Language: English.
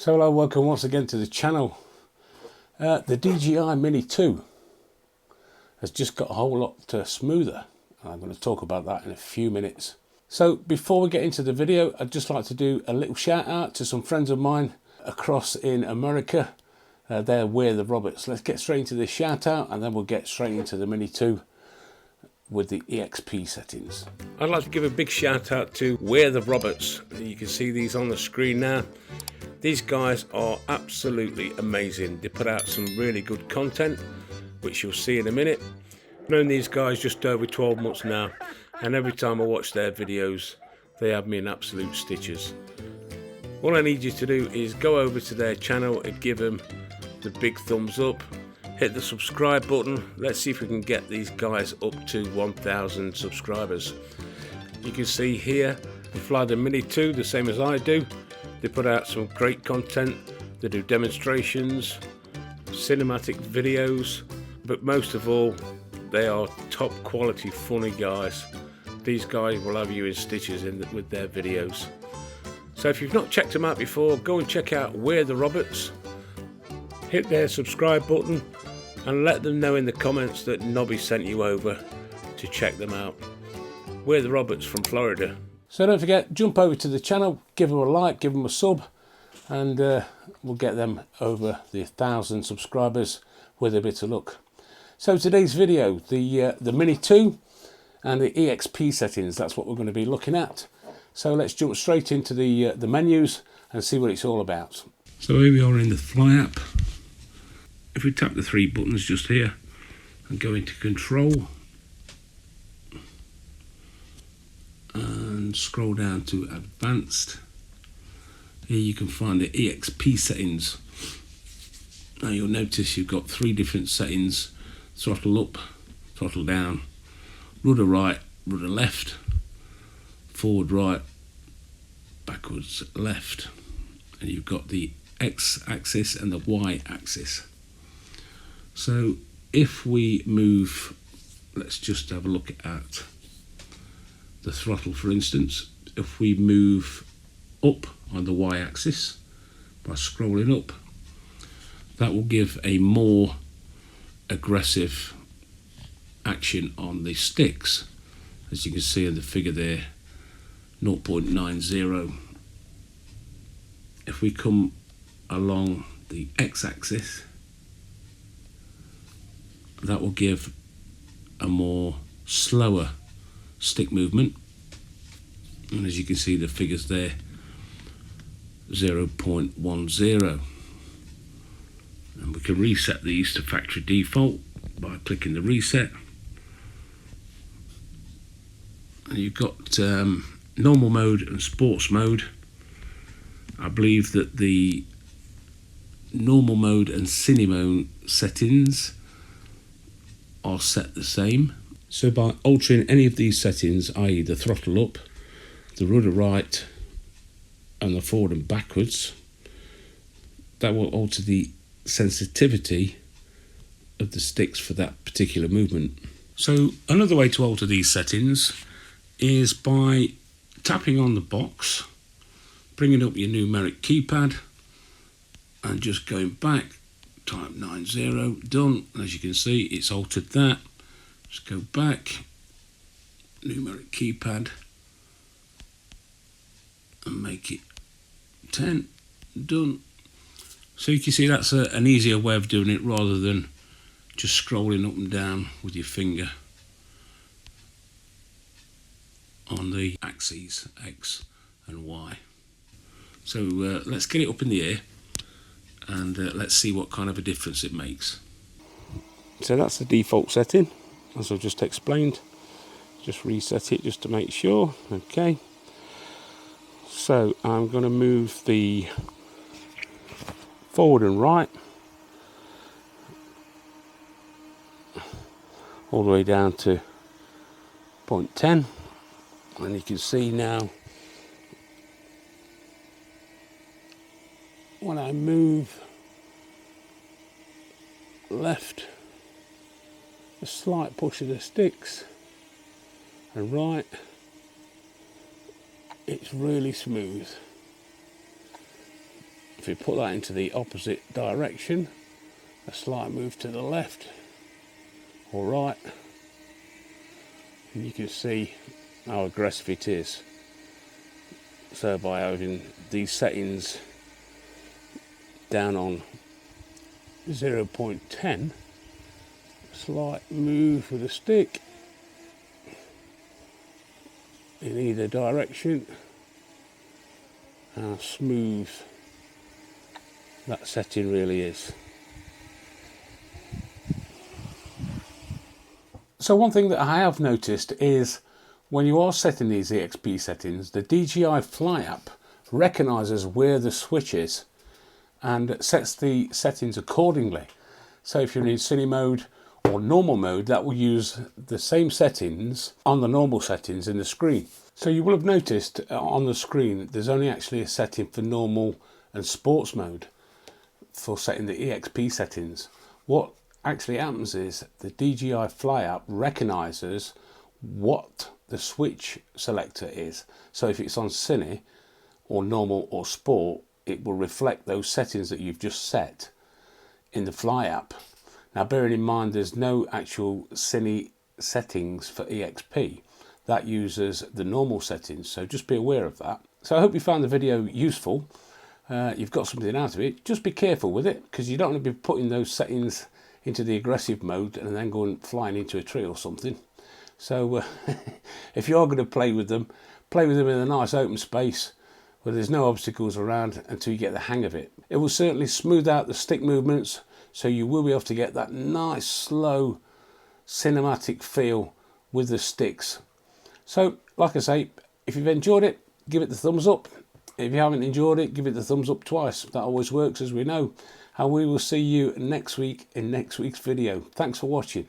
So hello, welcome once again to the channel. The DJI Mini 2 has just got a whole lot smoother, and I'm going to talk about that in a few minutes. So before we get into the video, I'd just like to do a little shout out to some friends of mine across in America. They're Where the Roberts. Let's get straight into this shout out, and then we'll get straight into the Mini 2 with the EXP settings. I'd like to give a big shout out to Where the Roberts. You can see these on the screen now. These guys are absolutely amazing. They put out some really good content, which you'll see in a minute. I've known these guys just over 12 months now, and every time I watch their videos, they have me in absolute stitches. All I need you to do is go over to their channel and give them the big thumbs up. Hit the subscribe button. Let's see if we can get these guys up to 1,000 subscribers. You can see here, they fly the Mini 2 the same as I do. They put out some great content. They do demonstrations, cinematic videos, but most of all, they are top quality funny guys. These guys will have you in stitches with their videos. So if you've not checked them out before, go and check out Where the Roberts. Hit their subscribe button and let them know in the comments that Nobby sent you over to check them out. Where the Roberts from Florida. So don't forget, jump over to the channel, give them a like, give them a sub, and we'll get them over the 1,000 subscribers with a bit of luck. So today's video, the Mini 2 and the EXP settings, that's what we're going to be looking at. So let's jump straight into the menus and see what it's all about. So here we are in the Fly app. If we tap the three buttons just here and go into Control and scroll down to Advanced, here you can find the EXP settings. Now you'll notice you've got three different settings: throttle up, throttle down, rudder right, rudder left, forward right, backwards left, and you've got the X axis and the Y axis. So if we move, let's just have a look at the throttle for instance. If we move up on the Y axis by scrolling up, that will give a more aggressive action on the sticks, as you can see in the figure there, 0.90. If we come along the X axis, that will give a more slower stick movement, and as you can see the figures there, 0.10, and we can reset these to factory default by clicking the reset. And you've got normal mode and sports mode. I believe that the normal mode and cine mode settings are set the same. So by altering any of these settings, i.e. the throttle up, the rudder right and the forward and backwards, that will alter the sensitivity of the sticks for that particular movement. So another way to alter these settings is by tapping on the box, bringing up your numeric keypad and just going back, type 90, done. As you can see, it's altered that. Just go back, numeric keypad, and make it 10, done. So you can see that's an easier way of doing it rather than just scrolling up and down with your finger on the axes, X and Y. So let's get it up in the air and let's see what kind of a difference it makes. So that's the default setting, as I've just explained. Just reset it just to make sure. Okay, so I'm going to move the forward and right all the way down to 0.10, and you can see now when I move left, a slight push of the sticks, and right, it's really smooth. if we put that into the opposite direction, a slight move to the left or right, and you can see how aggressive it is. So by having these settings down on 0.10, slight move with the stick in either direction, how smooth that setting really is. So one thing that I have noticed is when you are setting these EXP settings, the DJI Fly app recognises where the switch is and sets the settings accordingly. So if you're in cine mode or normal mode, that will use the same settings on the normal settings in the screen. So you will have noticed on the screen there's only actually a setting for normal and sports mode for setting the EXP settings. What actually happens is the DJI Fly app recognises what the switch selector is. So if it's on cine or normal or sport, it will reflect those settings that you've just set in the Fly app. Now bearing in mind there's no actual cine settings for EXP, that uses the normal settings, so just be aware of that. So I hope you found the video useful. You've got something out of it. Just be careful with it, because you don't want to be putting those settings into the aggressive mode and then going flying into a tree or something. So if you are going to play with them in a nice open space where there's no obstacles around until you get the hang of it. It will certainly smooth out the stick movements, so you will be able to get that nice slow cinematic feel with the sticks. So like I say, if you've enjoyed it, give it the thumbs up. If you haven't enjoyed it, give it the thumbs up twice. That always works, as we know. And we will see you next week in next week's video. Thanks for watching.